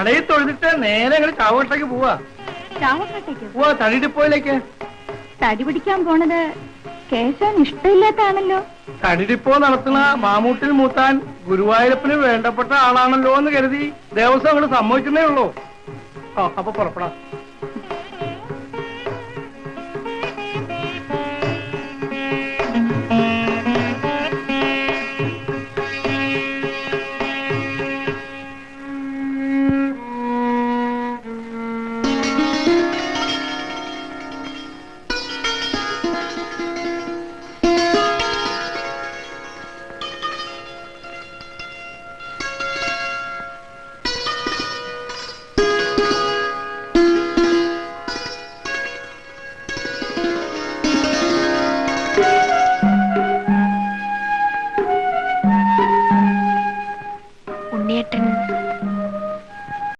കടയിൽ തൊഴുതിട്ട് നേരെ ഞങ്ങൾ ചാവട്ടേക്ക് പോവാ. പോവാ തടിഡിപ്പോയിലേക്ക്. തടി പിടിക്കാൻ പോണത് കേശവൻ ഇഷ്ടമില്ലാത്താണല്ലോ. തടിഡിപ്പോ നടത്തുന്ന മാമൂട്ടിൽ മൂത്താൻ ഗുരുവായൂരപ്പന് വേണ്ടപ്പെട്ട ആളാണല്ലോ എന്ന് കരുതി ദേവസ്വം അങ്ങോട്ട് സമ്മതിക്കുന്നേ ഉള്ളൂ. അപ്പൊ പുറപ്പെടാം.